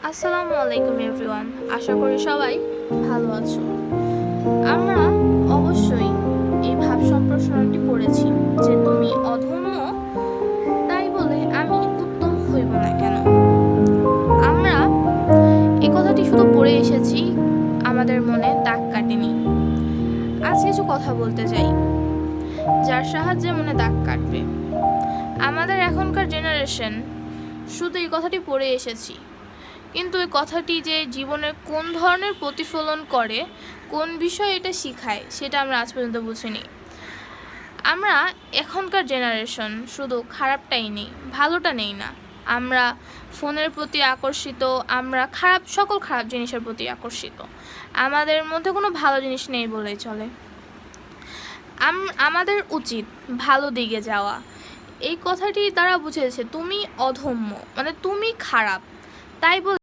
আসসালামু আলাইকুম এভরিওয়ান, আশা করি সবাই ভালো আছো। আমরা অবশ্যই এই ভাব সম্প্রসারণটি পড়েছি যে তুমি অধর্ম, তাই বলে আমি উত্তম হইব না কেন। আমরা এই কথাটি শুধু পড়ে এসেছি, আমাদের মনে দাগ কাটেনি। আজ কিছু কথা বলতে চাই যার সাহায্যে মনে দাগ কাটবে। আমাদের এখনকার জেনারেশন শুধু এই কথাটি পড়ে এসেছি, কিন্তু এই কথাটি যে জীবনের কোন ধরনের প্রতিফলন করে, কোন বিষয় এটা শিখায়, সেটা আমরা আজ পর্যন্ত বুঝিনি। আমরা এখনকার জেনারেশন শুধু খারাপটাই নেই, ভালোটা নেই না। আমরা ফোনের প্রতি আকর্ষিত, আমরা সকল খারাপ জিনিসের প্রতি আকর্ষিত। আমাদের মধ্যে কোনো ভালো জিনিস নেই বলেই চলে। আমাদের উচিত ভালো দিকে যাওয়া। এই কথাটি তারা বুঝেছে তুমি অধম্য, মানে তুমি খারাপ, তাই বলে